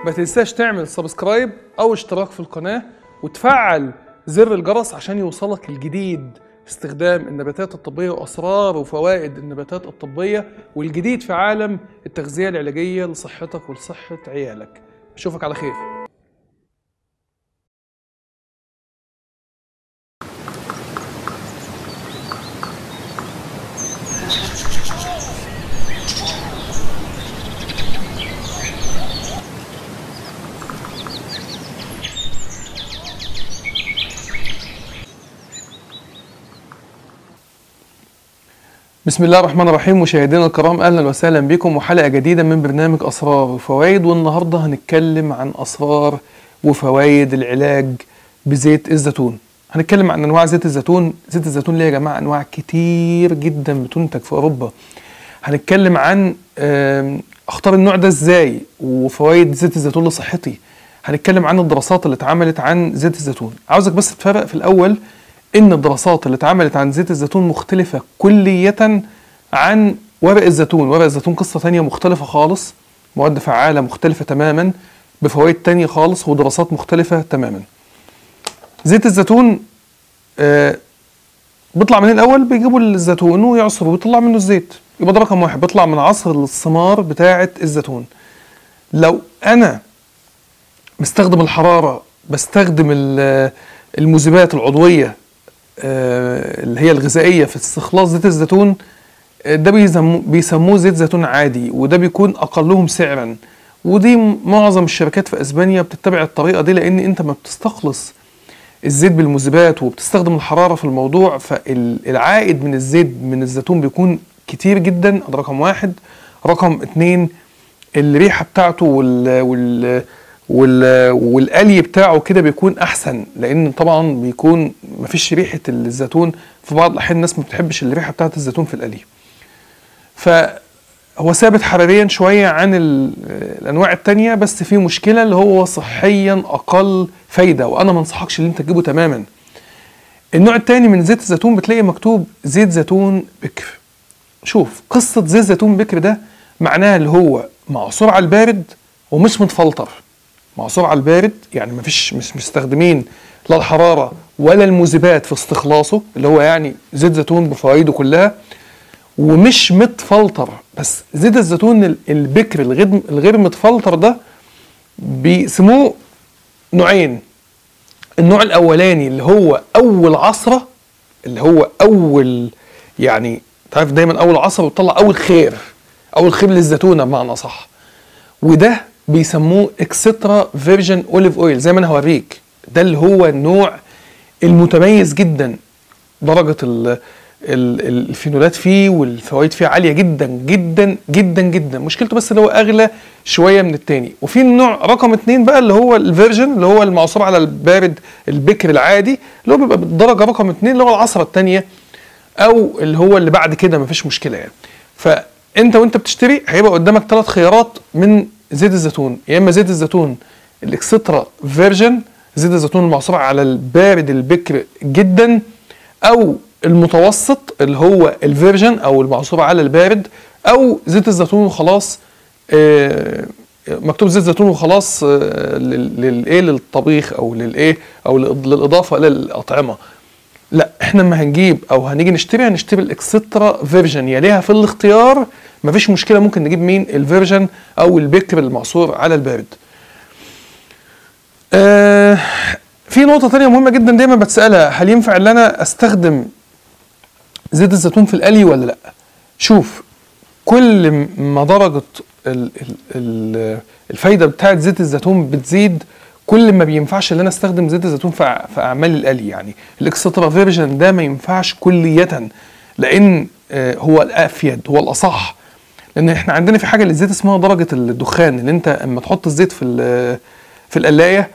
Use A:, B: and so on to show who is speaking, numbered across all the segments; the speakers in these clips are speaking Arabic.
A: ما تنساش تعمل سبسكرايب او اشتراك في القناة وتفعل زر الجرس عشان يوصلك الجديد في استخدام النباتات الطبية واسرار وفوائد النباتات الطبية والجديد في عالم التغذية العلاجية لصحتك ولصحة عيالك. اشوفك على خير. بسم الله الرحمن الرحيم. مشاهدينا الكرام، اهلا وسهلا بكم وحلقه جديده من برنامج اسرار وفوائد. والنهارده هنتكلم عن اسرار وفوائد العلاج بزيت الزيتون. هنتكلم عن انواع زيت الزيتون. زيت الزيتون ليه يا جماعه انواع كتير جدا بتنتج في اوروبا. هنتكلم عن اختار النوع ده ازاي وفوائد زيت الزيتون لصحتي. هنتكلم عن الدراسات اللي اتعملت عن زيت الزيتون. عاوزك بس تفرق في الاول إن الدراسات اللي اتعملت عن زيت الزيتون مختلفة كلية عن ورق الزيتون. ورق الزيتون قصة تانية مختلفة خالص، مواد فعالة مختلفة تماما بفوائد تانية خالص ودراسات مختلفة تماما. زيت الزيتون بيطلع من الأول بيجيبوا الزيتون ويعصروا ويطلع منه الزيت. يبقى ده رقم واحد، بيطلع من عصر الثمار بتاعة الزيتون. لو أنا مستخدم الحرارة، بستخدم المذيبات العضوية اللي هي الغذائية في استخلاص زيت الزيتون، ده بيسموه زيت زيتون عادي، وده بيكون أقلهم سعرا. ودي معظم الشركات في أسبانيا بتتبع الطريقة دي، لأن أنت ما بتستخلص الزيت بالمذيبات وبتستخدم الحرارة في الموضوع، فالعائد من الزيت من الزيتون بيكون كتير جدا. ده رقم واحد. رقم اتنين، الريحة بتاعته والقلي بتاعه كده بيكون احسن، لان طبعا بيكون مفيش ريحه الزيتون. في بعض الاحيان الناس ما بتحبش الريحه بتاعه الزيتون في القلي، فهو ثابت حراريا شويه عن الانواع التانية، بس في مشكله اللي هو صحيا اقل فايده، وانا ما انصحكش ان انت تجيبه تماما. النوع التاني من زيت الزيتون بتلاقي مكتوب زيت زيتون بكر. شوف قصه زيت زيتون بكر ده معناها اللي هو معصور على البارد ومش متفلتر. معصور على البارد يعني مش مستخدمين لا الحرارة ولا المذيبات في استخلاصه، اللي هو يعني زيت زيتون بفوائده كلها، ومش متفلتر. بس زيت الزيتون البكر الغير متفلتر ده بيسموه نوعين. النوع الاولاني اللي هو اول عصرة، اللي هو اول، يعني تعرف دايما اول عصرة بتطلع اول خير للزيتونة بمعنى صح، وده بيسموه اكسترا فيرجن اوليف اويل. زي ما انا هوريك، ده اللي هو النوع المتميز جدا، درجة الفينولات فيه والفوائد فيه عالية جدا جدا جدا جدا. مشكلته بس اللي هو اغلى شوية من التاني. وفي النوع رقم اتنين بقى اللي هو الفيرجن، اللي هو المعصور على البارد البكر العادي، اللي هو بيبقى بالدرجة رقم اتنين، اللي هو العصرة التانية او اللي هو اللي بعد كده مفيش مشكلة يعني. فانت وانت بتشتري هيبقى قدامك 3 خيارات من زيت الزيتون. يا اما زيت الزيتون الاكسترا فيرجن، زيت الزيتون المعصور على البارد البكر جدا، او المتوسط اللي هو الفيرجن او المعصور على البارد، او زيت الزيتون وخلاص مكتوب زيت زيتون وخلاص للطبيخ او او للاضافه للاطعمه. لا، احنا لما هنجيب او هنيجي نشتري الاكسترا فيرجن، يليها في الاختيار مفيش مشكله ممكن نجيب مين؟ الفيرجن او البكر المعصور على البارد. في نقطه ثانيه مهمه جدا دايما بتسالها، هل ينفع ان انا استخدم زيت الزيتون في القلي ولا لا؟ شوف، كل ما درجه الفايده بتاعه زيت الزيتون بتزيد، كل ما بينفعش ان انا استخدم زيت الزيتون في اعمال القلي. يعني الاكسترا فيرجن ده ما ينفعش كلية، لان هو الافيد، هو الاصح. لان احنا عندنا في حاجه للزيت اسمها درجه الدخان، اللي انت اما تحط الزيت في القلايه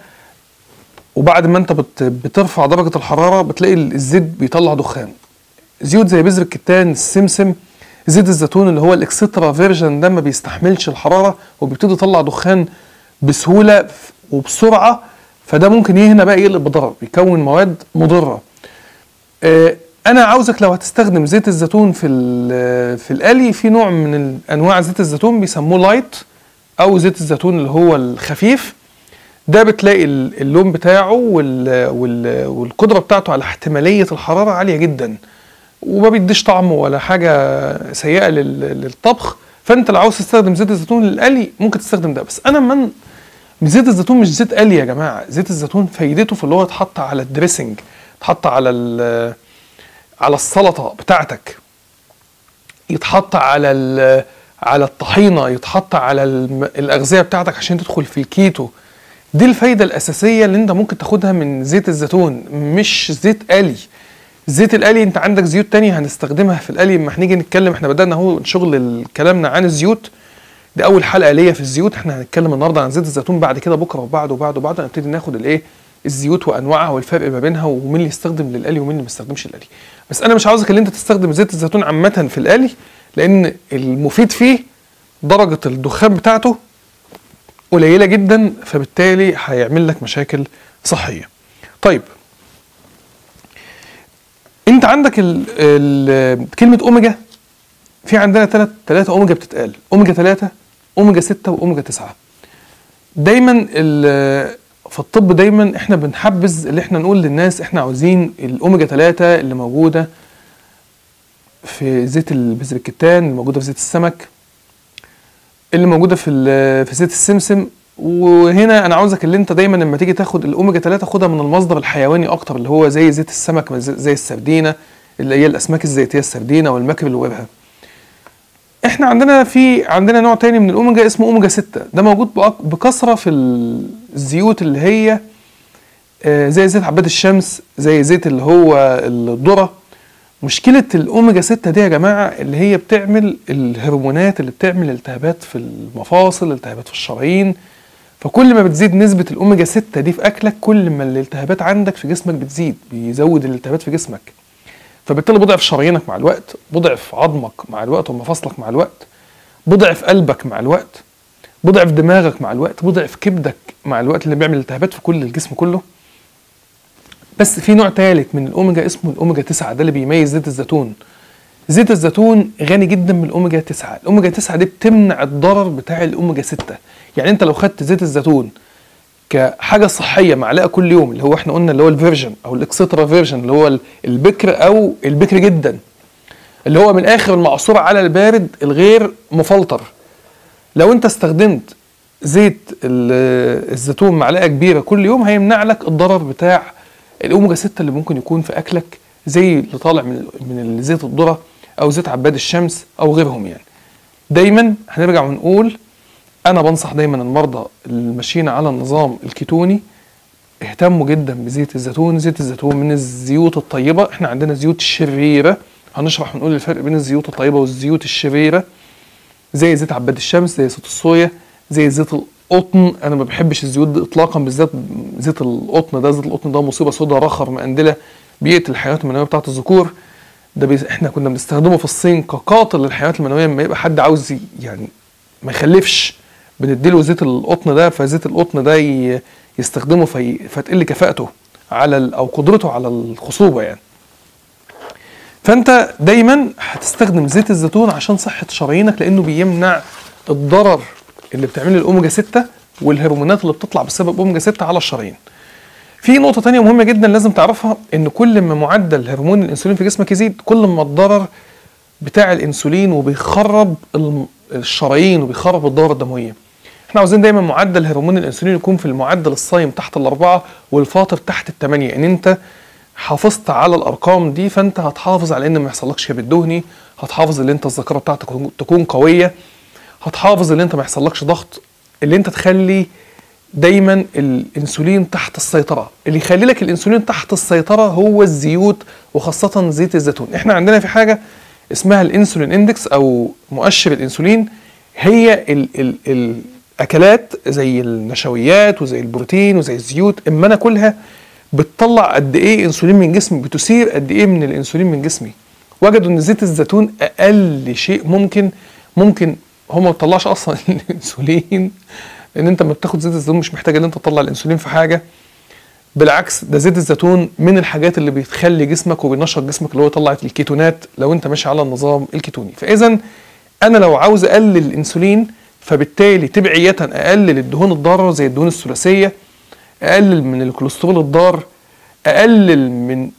A: وبعد ما انت بترفع درجه الحراره بتلاقي الزيت بيطلع دخان. زيوت زي بذر الكتان، السمسم، زيت الزيتون اللي هو الاكسترا فيرجن ده ما بيستحملش الحراره وبيبتدي يطلع دخان بسهوله وبسرعه، فده ممكن هنا بقى يقلب بضرر، بيكون مواد مضره. انا عاوزك لو هتستخدم زيت الزيتون في القلي، في نوع من انواع زيت الزيتون بيسموه لايت او زيت الزيتون اللي هو الخفيف، ده بتلاقي اللون بتاعه والقدرة بتاعته على احتمالية الحرارة عالية جدا، وما بيديش طعم ولا حاجة سيئة للطبخ. فانت لو عاوز تستخدم زيت الزيتون للقلي ممكن تستخدم ده. بس انا زيت الزيتون مش زيت قلي يا جماعة. زيت الزيتون فايدته في اللي هو يتحط على الدريسنج، يتحط على على السلطة بتاعتك، يتحط على الطحينة، يتحط على الأغذية بتاعتك عشان تدخل في الكيتو. دي الفايدة الأساسية اللي انت ممكن تاخدها من زيت الزيتون، مش زيت قلي. الزيت القلي انت عندك زيوت تانية هنستخدمها في القلي لما هنيجي نتكلم. احنا بدأنا اهو شغل كلامنا عن الزيوت، دي أول حلقة ليا في الزيوت. احنا هنتكلم النهارده عن زيت الزيتون، بعد كده بكرة وبعده وبعده هنبتدي ناخد الايه، الزيوت وأنواعها والفرق ما بينها، ومين اللي يستخدم للقلي ومين اللي ما يستخدمش للقلي. بس أنا مش عاوزك اللي انت تستخدم زيت الزيتون عامة في القلي، لأن المفيد فيه درجة الدخان بتاعته قليلة جدا، فبالتالي هيعمل لك مشاكل صحية. طيب انت عندك كلمة اوميجا، في عندنا ثلاثة اوميجا بتتقال: اوميجا 3، اوميجا 6، واوميجا 9. دايما في الطب دايما احنا بنحبذ اللي احنا نقول للناس احنا عاوزين الاوميجا 3 اللي موجودة في زيت البذر الكتان، اللي موجودة في زيت السمك، اللي موجودة في زيت السمسم. وهنا انا عاوزك اللي انت دايما لما تيجي تاخد الاوميجا 3 خدها من المصدر الحيواني اكتر، اللي هو زي زيت السمك، زي السردينة، اللي هي الاسماك الزيتية، السردينة والماكريل وغيرها. احنا عندنا نوع تاني من الاوميجا اسمه اوميجا 6، ده موجود بكثرة في الزيوت اللي هي زي زيت عباد الشمس، زي زيت اللي هو الذرة. مشكلة الأوميجا 6 دي يا جماعة اللي هي بتعمل الهرمونات اللي بتعمل التهابات في المفاصل، التهابات في الشرايين. فكل ما بتزيد نسبة الأوميجا 6 دي في أكلك، كل ما الالتهابات عندك في جسمك بتزيد، بيزود الالتهابات في جسمك. فبالتالي بضعف شرايينك مع الوقت، بضعف عظمك مع الوقت ومفاصلك مع الوقت، بضعف قلبك مع الوقت، بضعف دماغك مع الوقت، بضعف كبدك مع الوقت، اللي بيعمل التهابات في كل الجسم كله. بس في نوع ثالث من الاوميجا اسمه الاوميجا 9، ده اللي بيميز زيت الزيتون. زيت الزيتون غني جدا بالاوميجا 9، الاوميجا 9 دي بتمنع الضرر بتاع الاوميجا 6. يعني انت لو خدت زيت الزيتون كحاجه صحيه معلقه كل يوم، اللي هو احنا قلنا اللي هو الفيرجن او الاكسترا فيرجن، اللي هو البكر او البكر جدا، اللي هو من الاخر المعصور على البارد الغير مفلتر. لو انت استخدمت زيت الزيتون معلقه كبيره كل يوم، هيمنع لك الضرر بتاع الاوميجا 6 اللي ممكن يكون في اكلك، زي اللي طالع من زيت الذره او زيت عباد الشمس او غيرهم. يعني دايما هنرجع ونقول انا بنصح دايما المرضى اللي ماشيين على النظام الكيتوني اهتموا جدا بزيت الزيتون. زيت الزيتون من الزيوت الطيبه. احنا عندنا زيوت شريره، هنشرح ونقول الفرق بين الزيوت الطيبه والزيوت الشريره، زي زيت عباد الشمس، زي زيت الصويا، زي زيت القطن. انا ما بحبش الزيوت دي اطلاقا، بالذات زيت القطن ده. زيت القطن ده مصيبه سودا، رخر مقندله، بيقتل الحيوانات المنويه بتاعه الذكور. ده احنا كنا بنستخدمه في الصين كقاتل للحيوانات المنويه. لما يبقى حد عاوز يعني ما يخلفش، بنديله زيت القطن ده، فزيت القطن ده يستخدمه فتقل كفاءته على او قدرته على الخصوبه يعني. فانت دايما هتستخدم زيت الزيتون عشان صحه شرايينك، لانه بيمنع الضرر اللي بتعمله الاوميجا 6 والهرمونات اللي بتطلع بسبب اوميجا 6 على الشرايين. في نقطه تانية مهمه جدا لازم تعرفها، ان كل ما معدل هرمون الانسولين في جسمك يزيد، كل ما الضرر بتاع الانسولين وبيخرب الشرايين وبيخرب الدوره الدمويه. احنا عاوزين دايما معدل هرمون الانسولين يكون في المعدل الصايم تحت ال4 والفاطر تحت ال8. ان انت حافظت على الارقام دي، فانت هتحافظ على ان ما يحصلكش كبد دهني، هتحافظ ان انت الذاكره بتاعتك تكون قويه، هتحافظ ان انت ما يحصلكش ضغط، اللي انت تخلي دايما الانسولين تحت السيطره. اللي يخلي لك الانسولين تحت السيطره هو الزيوت، وخاصه زيت الزيتون. احنا عندنا في حاجه اسمها الانسولين اندكس او مؤشر الانسولين. هي الاكلات زي النشويات وزي البروتين وزي الزيوت، اما انا اكلها بتطلع قد ايه انسولين من جسمي، بتثير قد ايه من الانسولين من جسمي. وجدوا ان زيت الزيتون اقل شيء ممكن هو ما بيطلعش اصلا الانسولين، لان انت لما بتاخد زيت الزيتون مش محتاج ان انت تطلع الانسولين في حاجه. بالعكس، ده زيت الزيتون من الحاجات اللي بتخلي جسمك وبينشط جسمك، اللي هو يطلع الكيتونات لو انت ماشي على النظام الكيتوني. فاذا انا لو عاوز اقلل الانسولين فبالتالي تبعية اقلل الدهون الضاره زي الدهون الثلاثيه، اقلل من الكوليسترول الضار، اقلل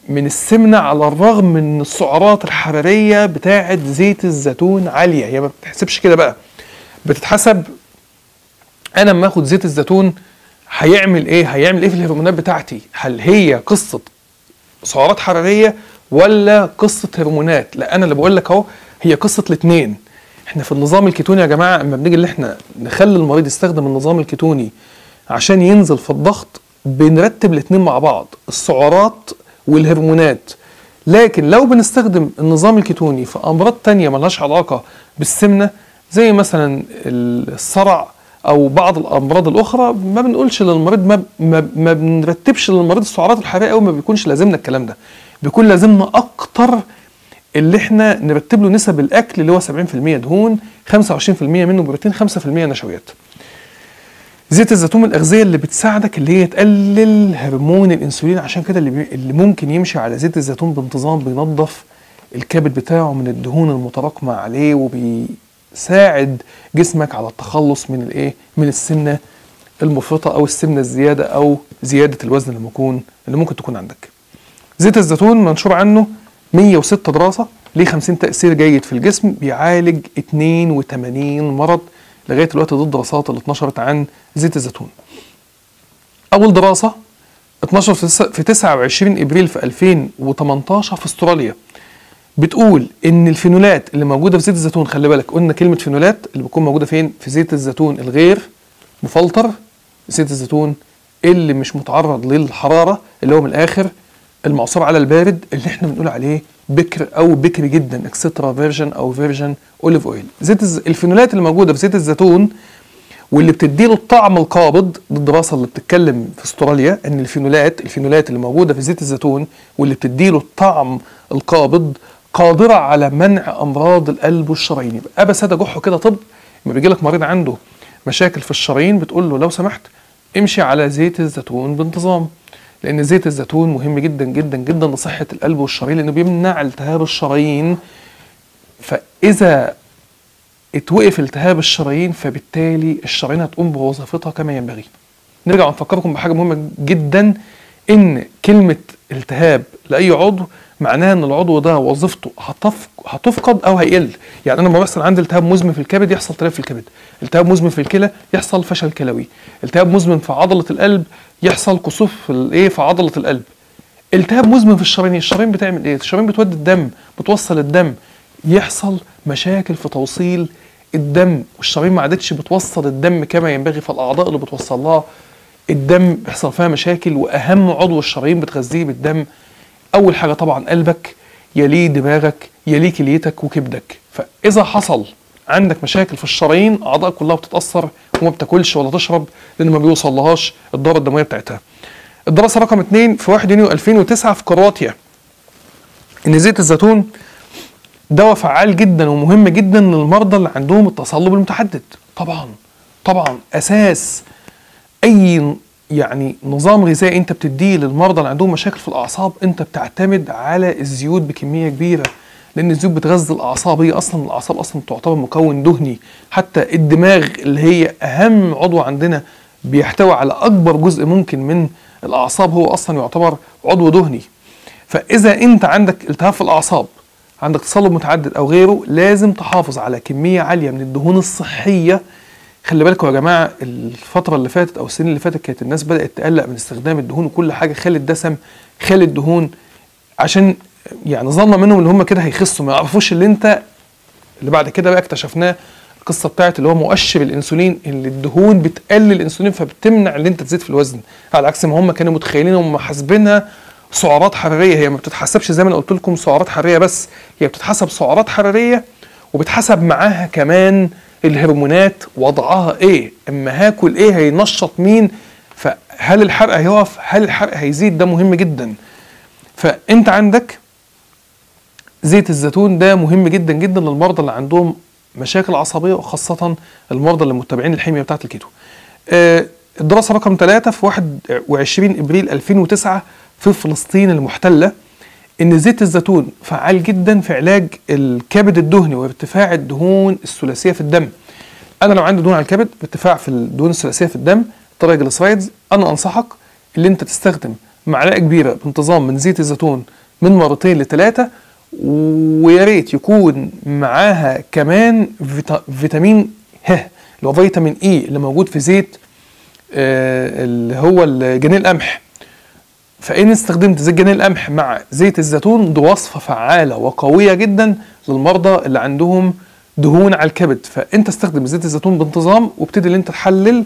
A: من السمنه، على الرغم من السعرات الحراريه بتاعه زيت الزيتون عاليه. هي ما بتتحسبش كده بقى، بتتحسب انا لما اخد زيت الزيتون هيعمل ايه في الهرمونات بتاعتي. هل هي قصه سعرات حراريه ولا قصه هرمونات؟ لا، انا اللي بقول لك اهو هي قصه الاثنين. احنا في النظام الكيتوني يا جماعه اما بنيجي اللي احنا نخلي المريض يستخدم النظام الكيتوني عشان ينزل في الضغط، بنرتب الاثنين مع بعض، السعرات والهرمونات. لكن لو بنستخدم النظام الكيتوني في امراض تانية ملهاش علاقه بالسمنه زي مثلا الصرع او بعض الامراض الاخرى، ما بنقولش للمريض، ما بنرتبش للمريض السعرات الحراريه قوي، ما بيكونش لازمنا الكلام ده. بيكون لازمنا اكتر اللي احنا نرتب له نسب الاكل اللي هو 70% دهون، 25% منه بروتين، 5% نشويات. زيت الزيتون من الاغذيه اللي بتساعدك اللي هي تقلل هرمون الانسولين، عشان كده اللي ممكن يمشي على زيت الزيتون بانتظام بينظف الكبد بتاعه من الدهون المتراكمه عليه، وبيساعد جسمك على التخلص من من السمنه المفرطه او السمنه الزياده او زياده الوزن اللي ممكن تكون عندك. زيت الزيتون منشور عنه 106 دراسه، ليه 50 تاثير جيد في الجسم، بيعالج 82 مرض لغايه دلوقتي. دي الدراسات اللي اتنشرت عن زيت الزيتون. اول دراسه اتنشرت في 29 ابريل في 2018 في استراليا، بتقول ان الفينولات اللي موجوده في زيت الزيتون، خلي بالك قلنا كلمه فينولات اللي بتكون موجوده فين؟ في زيت الزيتون الغير مفلتر، زيت الزيتون اللي مش متعرض للحراره، اللي هو من الاخر المعصور على البارد، اللي احنا بنقول عليه بكر او بكري جدا، اكسترا فيرجن او فيرجن اوليف اويل. الفينولات اللي موجوده في زيت الزيتون واللي بتديله الطعم القابض، دي الدراسه اللي بتتكلم في استراليا ان الفينولات اللي موجوده في زيت الزيتون واللي بتديله الطعم القابض قادره على منع امراض القلب والشرايين. يبقى بس ده جحه كده. طب لما بيجي لك مريض عنده مشاكل في الشرايين بتقول له لو سمحت امشي على زيت الزيتون بانتظام، لان زيت الزيتون مهم جدا جدا جدا لصحه القلب والشرايين، لانه بيمنع التهاب الشرايين. فاذا اتوقف التهاب الشرايين فبالتالي الشرايين هتقوم بوظيفتها كما ينبغي. نرجع ونفكركم بحاجه مهمه جدا، ان كلمه التهاب لاي عضو معناها ان العضو ده وظيفته هتفقد او هيقل. يعني انا لما بيحصل عندي التهاب مزمن في الكبد يحصل تلف في الكبد، التهاب مزمن في الكلى يحصل فشل كلوي، التهاب مزمن في عضله القلب يحصل كسوف في عضله القلب، التهاب مزمن في الشرايين. الشرايين بتعمل ايه؟ الشرايين بتودي الدم، بتوصل الدم، يحصل مشاكل في توصيل الدم، والشرايين ما عادتش بتوصل الدم كما ينبغي، فالاعضاء اللي بتوصل لها الدم بيحصل فيها مشاكل. واهم عضو الشرايين بتغذيه بالدم اول حاجه طبعا قلبك، يليه دماغك، يليه كليتك وكبدك. فاذا حصل عندك مشاكل في الشرايين اعضائك كلها بتتاثر وما بتاكلش ولا تشرب لان ما بيوصلهاش الدوره الدمويه بتاعتها. الدراسه رقم 2 في 1 يونيو 2009 في كرواتيا، ان زيت الزيتون دواء فعال جدا ومهم جدا للمرضى اللي عندهم التصلب المتحدد. طبعا اساس اي نظام غذائي انت بتديه للمرضى اللي عندهم مشاكل في الاعصاب، انت بتعتمد على الزيوت بكميه كبيره، لان الزيوت بتغذي الاعصاب. هي اصلا الاعصاب تعتبر مكون دهني، حتى الدماغ اللي هي اهم عضو عندنا بيحتوي على اكبر جزء ممكن من الاعصاب، هو اصلا يعتبر عضو دهني. فاذا انت عندك التهاب في الاعصاب، عندك تصلب متعدد او غيره، لازم تحافظ على كميه عاليه من الدهون الصحيه. خلي بالكم يا جماعه، الفتره اللي فاتت او السنين اللي فاتت كانت الناس بدات تقلق من استخدام الدهون وكل حاجه خالي الدسم خالي الدهون، عشان ظننا منهم اللي هم كده هيخسوا، ما يعرفوش اللي بعد كده بقى اكتشفناه القصه بتاعت اللي هو مؤشر الانسولين، اللي الدهون بتقلل الانسولين فبتمنع ان انت تزيد في الوزن، على عكس ما هم كانوا متخيلين وهم حاسبينها سعرات حراريه. هي ما بتتحسبش زي ما انا قلت لكم سعرات حراريه بس، هي بتتحسب سعرات حراريه وبتحسب معاها كمان الهرمونات وضعها ايه، اما هاكل ايه هينشط مين، فهل الحرق هيقف، هل الحرق هيزيد، ده مهم جدا. فانت عندك زيت الزيتون ده مهم جدا جدا للمرضى اللي عندهم مشاكل عصبيه، وخاصه المرضى اللي متبعين الحميه بتاعه الكيتو. الدراسه رقم 3 في 21 ابريل 2009 في فلسطين المحتله، ان زيت الزيتون فعال جدا في علاج الكبد الدهني وارتفاع الدهون الثلاثيه في الدم. انا لو عندي دهون على الكبد، ارتفاع في الدهون الثلاثيه في الدم، الترايجليسرايدز، انا انصحك اللي انت تستخدم معلقه كبيره بانتظام من زيت الزيتون من مرتين ل3، ويا ريت يكون معاها كمان فيتامين ه اللي هو فيتامين اي اللي موجود في زيت اللي هو جنين القمح. فإن استخدمت زيت جنين القمح مع زيت الزيتون، دي وصفة فعالة وقوية جدا للمرضى اللي عندهم دهون على الكبد. فأنت استخدم زيت الزيتون بانتظام، وابتدي اللي انت تحلل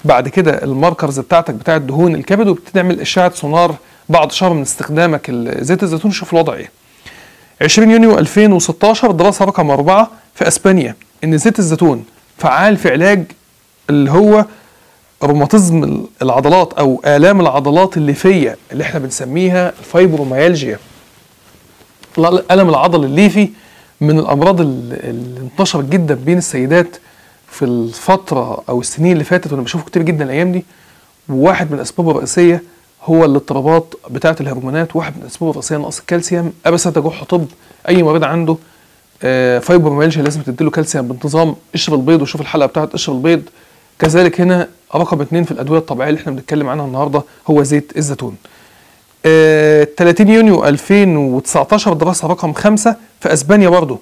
A: بعد كده الماركرز بتاعتك بتاعة دهون الكبد، وابتدي تعمل إشعة سونار بعد شهر من استخدامك زيت الزيتون، شوف الوضع ايه. 20 يونيو 2016 دراسة رقم 4 في اسبانيا ان زيت الزيتون فعال في علاج اللي هو روماتيزم العضلات او الام العضلات الليفيه اللي احنا بنسميها الفايبروميالجيا. الالم العضل الليفي من الامراض اللي انتشرت جدا بين السيدات في الفتره او السنين اللي فاتت، وانا بشوفه كتير جدا الايام دي. وواحد من الاسباب الرئيسيه هو الاضطرابات بتاعه الهرمونات، واحد من الاسباب الرئيسيه نقص الكالسيوم. ابس تجح طب اي مريض عنده فايبروميالجيا لازم تديله كالسيوم بانتظام. قشر البيض، وشوف الحلقه بتاعه قشر البيض. كذلك هنا رقم 2 في الادويه الطبيعيه اللي احنا بنتكلم عنها النهارده هو زيت الزيتون. 30 يونيو 2019 دراسه رقم 5 في اسبانيا برضو.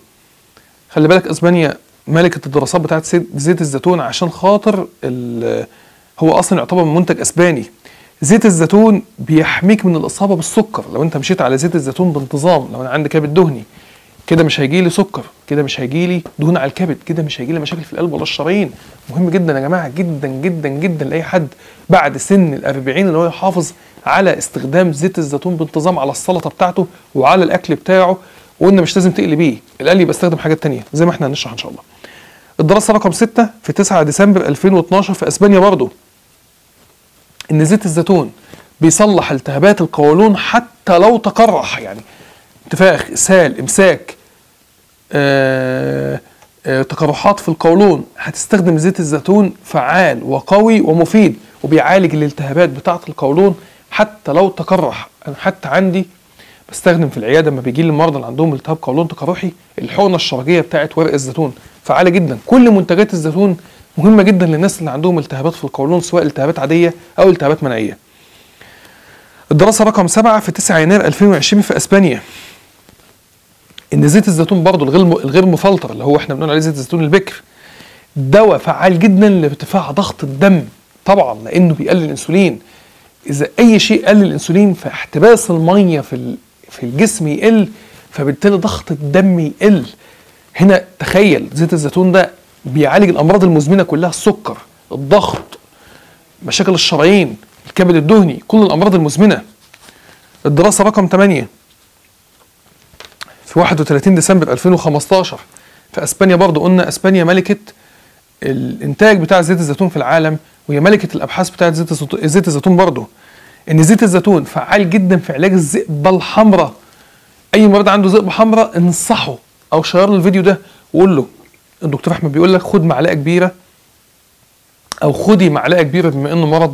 A: خلي بالك اسبانيا ملكه الدراسات بتاعت زيت الزيتون، عشان خاطر هو اصلا يعتبر منتج اسباني. زيت الزيتون بيحميك من الاصابه بالسكر لو انت مشيت على زيت الزيتون بانتظام. لو انا عندي كبد دهني، كده مش هيجي لي سكر، كده مش هيجي لي دهون على الكبد، كده مش هيجي لي مشاكل في القلب ولا الشرايين. مهم جدا يا جماعه، جدا جدا جدا لاي حد بعد سن ال40 اللي هو يحافظ على استخدام زيت الزيتون بانتظام على السلطه بتاعته وعلى الاكل بتاعه. وقلنا مش لازم تقلي بيه، القلي يبقى استخدم حاجات تانية زي ما احنا هنشرح ان شاء الله. الدراسه رقم 6 في 9 ديسمبر 2012 في اسبانيا برضو، ان زيت الزيتون بيصلح التهابات القولون حتى لو تقرح، يعني انتفاخ، اسهال، امساك، تقرحات في القولون. هتستخدم زيت الزيتون فعال وقوي ومفيد، وبيعالج الالتهابات بتاعة القولون حتى لو تقرح. انا حتى عندي بستخدم في العياده لما بيجي لي المرضى اللي عندهم التهاب قولون تقرحي الحقنه الشرجيه بتاعه ورق الزيتون فعاله جدا. كل منتجات الزيتون مهمه جدا للناس اللي عندهم التهابات في القولون، سواء التهابات عاديه او التهابات مناعيه. الدراسه رقم 7 في 9 يناير 2020 في اسبانيا، ان زيت الزيتون برضه الغير مفلتر اللي هو احنا بنقول عليه زيت الزيتون البكر، دواء فعال جدا لارتفاع ضغط الدم، طبعا لانه بيقلل الانسولين. اذا اي شيء قلل الانسولين فاحتباس الميه في الجسم يقل، فبالتالي ضغط الدم يقل. هنا تخيل زيت الزيتون ده بيعالج الامراض المزمنه كلها، السكر، الضغط، مشاكل الشرايين، الكبد الدهني، كل الامراض المزمنه. الدراسه رقم 8 في 31 ديسمبر 2015 في اسبانيا برضو، قلنا اسبانيا ملكه الانتاج بتاع زيت الزيتون في العالم، وهي ملكه الابحاث بتاعت زيت الزيتون برضو، ان زيت الزيتون فعال جدا في علاج الذئبه الحمراء. اي مريض عنده ذئبه حمراء انصحه او شير له الفيديو ده وقول له الدكتور احمد بيقول لك خد معلقه كبيره او خدي معلقه كبيره، بما انه مرض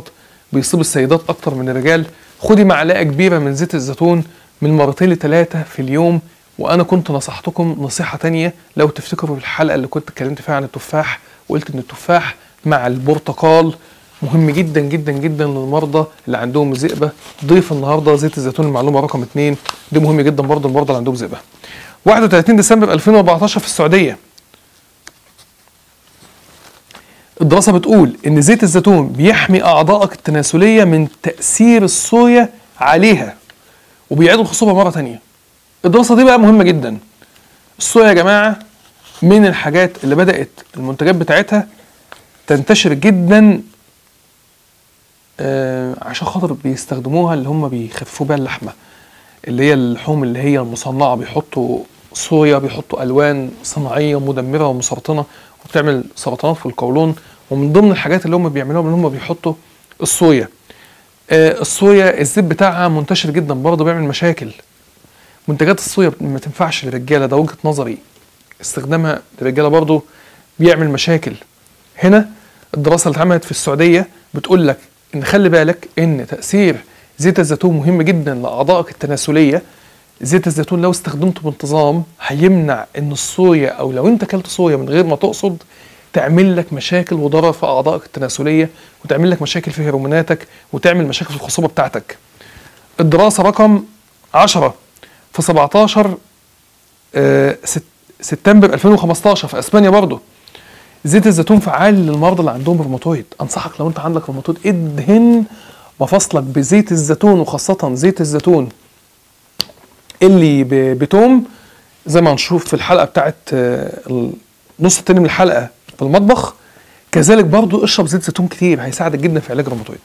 A: بيصيب السيدات اكتر من الرجال، خدي معلقه كبيره من زيت الزيتون من مرتين ل3 في اليوم. وانا كنت نصحتكم نصيحه تانية، لو تفتكروا في الحلقه اللي كنت اتكلمت فيها عن التفاح وقلت ان التفاح مع البرتقال مهم جدا جدا جدا للمرضى اللي عندهم ذئبه. ضيف النهارده زيت الزيتون المعلومه رقم 2 دي مهم جدا برضه للمرضى اللي عندهم ذئبه. 31 ديسمبر 2014 في السعوديه، الدراسه بتقول ان زيت الزيتون بيحمي اعضائك التناسليه من تاثير الصويا عليها وبيعيد الخصوبه مره ثانيه. الدراسه دي بقى مهمه جدا. الصويا يا جماعه من الحاجات اللي بدات المنتجات بتاعتها تنتشر جدا عشان خاطر بيستخدموها اللي هم بيخففوا بيها اللحمه، اللي هي اللحوم اللي هي المصنعه، بيحطوا صويا، بيحطوا الوان صناعيه مدمره ومسرطنه وبتعمل سرطانات في القولون. ومن ضمن الحاجات اللي هم بيعملوها اللي هم بيحطوا الصويا. الصويا الزيت بتاعها منتشر جدا برضه بيعمل مشاكل. منتجات الصويا ما تنفعش للرجاله، ده وجهه نظري، استخدامها للرجاله برضه بيعمل مشاكل. هنا الدراسه اللي اتعملت في السعوديه بتقول لك ان خلي بالك ان تاثير زيت الزيتون مهم جدا لاعضائك التناسليه. زيت الزيتون لو استخدمته بانتظام هيمنع ان الصويا، او لو انت اكلت صويا من غير ما تقصد، تعمل لك مشاكل وضرر في اعضائك التناسليه، وتعمل لك مشاكل في هرموناتك، وتعمل مشاكل في الخصوبه بتاعتك. الدراسه رقم 10 في 17 سبتمبر 2015 في اسبانيا برضه، زيت الزيتون فعال للمرضى اللي عندهم روماتويد. انصحك لو انت عندك روماتويد ادهن مفاصلك بزيت الزيتون، وخاصه زيت الزيتون اللي بتوم، زي ما هنشوف في الحلقه بتاعت النص التاني من الحلقه في المطبخ. كذلك برضو اشرب زيت زيتون كتير، هيساعدك جدا في علاج الروماتويد.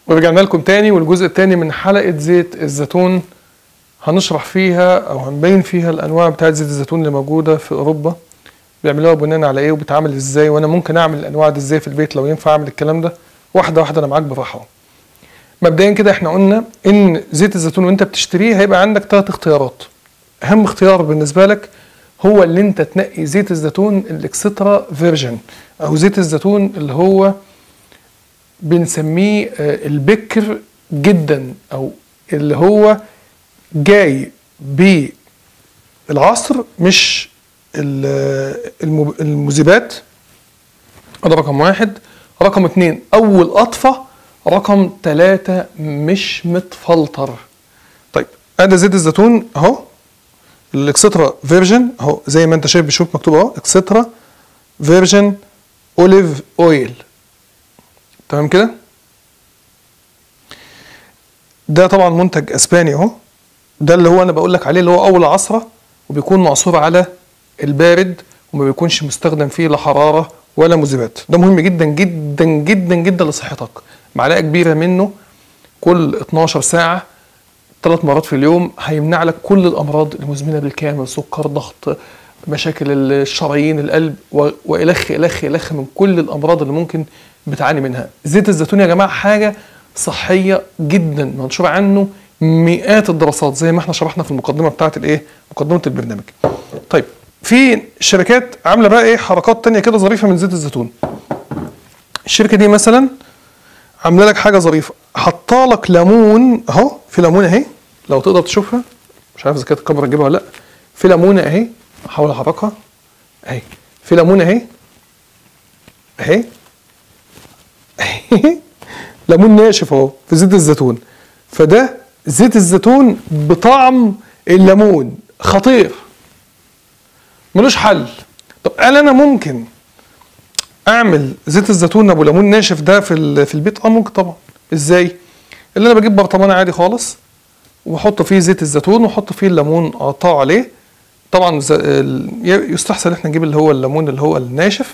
A: ورجعنا لكم تاني، والجزء التاني من حلقه زيت الزيتون هنشرح فيها او هنبين فيها الانواع بتاعت زيت الزيتون اللي موجوده في اوروبا، بيعملوها بناء على ايه وبتعمل ازاي، وانا ممكن اعمل الانواع دي ازاي في البيت لو ينفع اعمل الكلام ده. واحده واحده انا معاك بالراحه. مبدئيا كده احنا قلنا ان زيت الزيتون وانت بتشتريه هيبقى عندك 3 اختيارات. اهم اختيار بالنسبه لك هو اللي انت تنقي زيت الزيتون الاكسترا فيرجن، او زيت الزيتون اللي هو بنسميه البكر جدا، او اللي هو جاي بالعصر مش المذيبات. ده رقم 1. رقم 2 اول قطفه. رقم 3 مش متفلتر. طيب ادي زيت الزيتون اهو الاكسترا فيرجن اهو، زي ما انت شايف بشوف مكتوب اهو اكسترا فيرجن اوليف اويل. تمام كده. ده طبعا منتج اسباني اهو، ده اللي هو انا بقول لك عليه اللي هو اول عصره، وبيكون معصور على البارد، وما بيكونش مستخدم فيه لا حراره ولا مذيبات. ده مهم جدا جدا جدا جدا لصحتك. معلقه كبيره منه كل 12 ساعه 3 مرات في اليوم هيمنع لك كل الامراض المزمنه بالكامل، سكر، ضغط، مشاكل الشرايين، القلب، والخ الخ الخ من كل الامراض اللي ممكن بتعاني منها. زيت الزيتون يا جماعه حاجه صحيه جدا، منشور عنه مئات الدراسات زي ما احنا شرحنا في المقدمه بتاعت الايه، مقدمه البرنامج. طيب في شركات عامله بقى ايه حركات تانية كده ظريفه من زيت الزيتون. الشركه دي مثلا عامله لك حاجه ظريفه، حاطه لك ليمون اهو، في ليمونه اهي لو تقدر تشوفها، مش عارف اذا كانت الكاميرا تجيبها ولا لا. في ليمونه اهي، احاول احركها اهي، في ليمونه اهي اهي ليمون ناشف اهو في زيت الزيتون. فده زيت الزيتون بطعم الليمون، خطير ملوش حل. طب هل انا ممكن اعمل زيت الزيتون ابو ليمون ناشف ده في البيت؟ ممكن طبعا. ازاي؟ اللي انا بجيب برطمان عادي خالص واحط فيه زيت الزيتون واحط فيه الليمون اقطعه عليه. طبعا يستحسن احنا نجيب اللي هو الليمون اللي هو الناشف،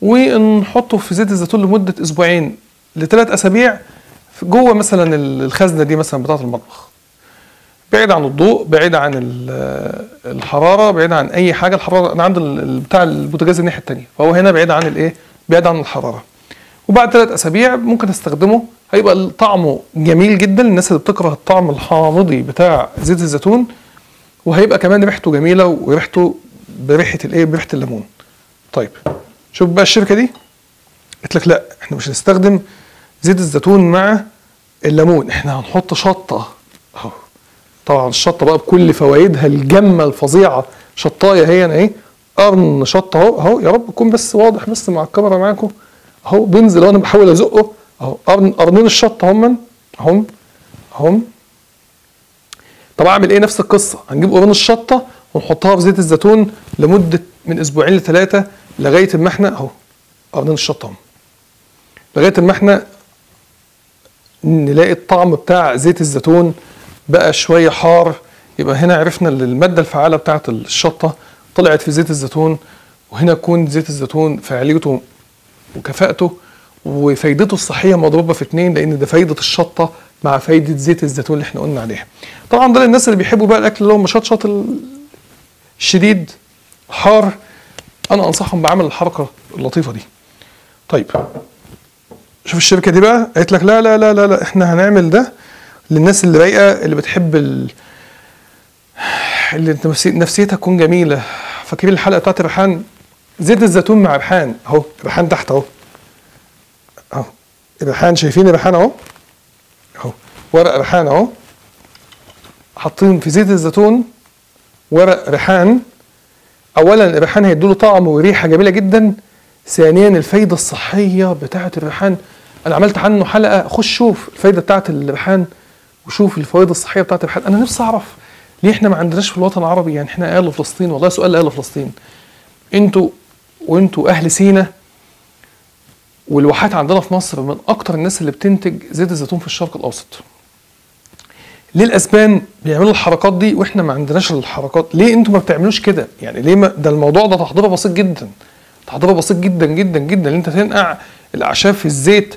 A: ونحطه في زيت الزيتون لمده 2 ل3 اسابيع جوه مثلا الخزنه دي مثلا بتاعه المطبخ، بعيد عن الضوء، بعيد عن الحراره، بعيد عن اي حاجه. الحراره انا عند بتاع البوتاجاز الناحيه الثانيه، فهو هنا بعيد عن الايه، بعيد عن الحراره. وبعد 3 اسابيع ممكن استخدمه، هيبقى طعمه جميل جدا للناس اللي بتكره الطعم الحامضي بتاع زيت الزيتون، وهيبقى كمان ريحته جميله، وريحته بريحه الايه، بريحه الليمون. طيب شوف بقى الشركه دي قلت لك لا احنا مش هنستخدم زيت الزيتون مع الليمون، احنا هنحط شطه اهو. طبعا الشطه بقى بكل فوائدها الجمه الفظيعه، شطايه هي انا ايه، قرن شطه اهو اهو، يا رب يكون بس واضح بس مع الكاميرا معاكم اهو، بينزل وانا بحاول ازقه اهو، قرنين الشطه هم. طب اعمل ايه؟ نفس القصه، هنجيب قرون الشطه ونحطها في زيت الزيتون لمده من 2 ل3 لغايه ما احنا اهو قرنين الشطه هم، لغايه ما احنا نلاقي الطعم بتاع زيت الزيتون بقى شويه حار. يبقى هنا عرفنا ان الماده الفعاله بتاعت الشطه طلعت في زيت الزيتون، وهنا يكون زيت الزيتون فعاليته وكفاءته وفايدته الصحيه مضروبه في 2، لان ده فايده الشطه مع فايده زيت الزيتون اللي احنا قلنا عليها. طبعا ده للناس اللي بيحبوا بقى الاكل اللي هو مشطشط الشديد حار، انا انصحهم بعمل الحركه اللطيفه دي. طيب شوف الشركه دي بقى قالت لك لا لا لا لا لا، احنا هنعمل ده للناس اللي رايقه، اللي بتحب اللي نفسيتها تكون جميله. فاكرين الحلقه بتاعت الريحان؟ زيت الزيتون مع ريحان اهو، ريحان تحت اهو اهو، الريحان شايفين الريحان اهو اهو، ورق ريحان اهو، حاطين في زيت الزيتون ورق ريحان. اولا الريحان هيدوله طعم وريحه جميله جدا، ثانيا الفايده الصحيه بتاعه الريحان، انا عملت عنه حلقه، خش شوف الفايده بتاعه الريحان وشوف الفوائد الصحيه بتاعه الريحان. انا نفسي اعرف ليه احنا ما عندناش في الوطن العربي، يعني احنا اهل فلسطين، والله سؤال لاهل فلسطين، وانتوا اهل سينا والواحات عندنا في مصر من اكتر الناس اللي بتنتج زيت الزيتون في الشرق الاوسط. ليه الاسبان بيعملوا الحركات دي واحنا ما عندناش الحركات؟ ليه انتوا ما بتعملوش كده؟ يعني ليه ده الموضوع ده تحضيره بسيط جدا، تحضيره بسيط جدا جدا جدا، ان انت تنقع الاعشاب في الزيت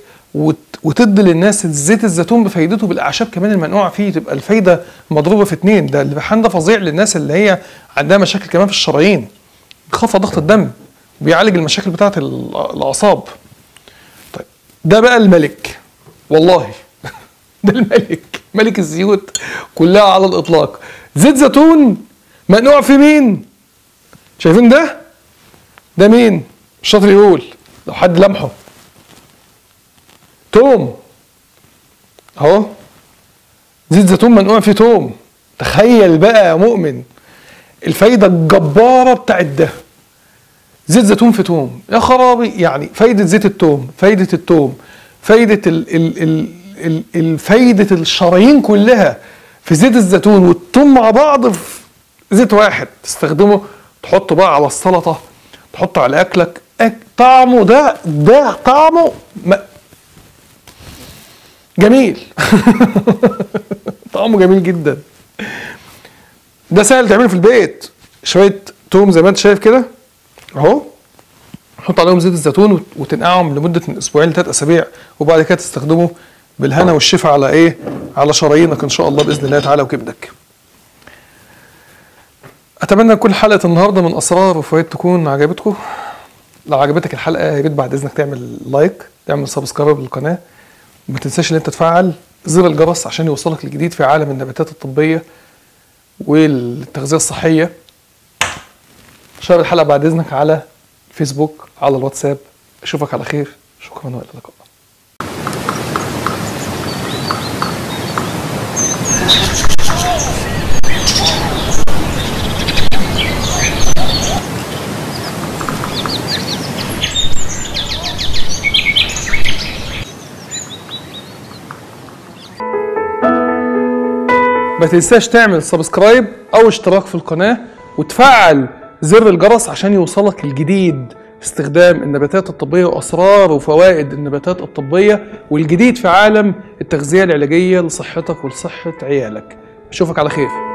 A: وتدي للناس زيت الزيتون بفايدته بالاعشاب كمان المنقوعه فيه، تبقى الفايده مضروبه في 2. ده الريحان ده فظيع للناس اللي هي عندها مشاكل كمان في الشرايين، بيخفض ضغط الدم وبيعالج المشاكل بتاعه الاعصاب. طيب ده بقى الملك والله ده الملك، ملك الزيوت كلها على الاطلاق، زيت زيتون منقوع في مين؟ شايفين ده مين؟ الشاطر يقول لو حد لمحه. توم اهو، زيت زيتون منقوع فيه توم. تخيل بقى يا مؤمن الفايده الجباره بتاعت ده، زيت زيتون في توم، يا خرابي. يعني فايده زيت التوم، فايده التوم، فايده فايده الشرايين كلها في زيت الزيتون والثوم مع بعض في زيت واحد، تستخدمه تحطه بقى على السلطه، تحطه على اكلك، طعمه ده طعمه جميل طعمه جميل جدا. ده سهل تعمله في البيت، شويه توم زي ما انت شايف كده اهو، حط عليهم زيت الزيتون وتنقعهم لمده من اسبوعين ل3 اسابيع، وبعد كده تستخدمه بالهنا والشفا على ايه؟ على شرايينك ان شاء الله باذن الله تعالى وكبدك. اتمنى كل حلقه النهارده من اسرار وفوائد تكون عجبتكم. لو عجبتك الحلقه يا ريت بعد اذنك تعمل لايك، تعمل سبسكرايب للقناه، وما تنساش ان انت تفعل زر الجرس عشان يوصلك الجديد في عالم النباتات الطبيه والتغذيه الصحيه. شير الحلقه بعد اذنك على فيسبوك، على الواتساب. اشوفك على خير، شكرا والى اللقاء. ما تنساش تعمل سبسكرايب او اشتراك في القناة وتفعل زر الجرس عشان يوصلك الجديد في استخدام النباتات الطبية واسرار وفوائد النباتات الطبية والجديد في عالم التغذية العلاجية لصحتك ولصحة عيالك. اشوفك على خير.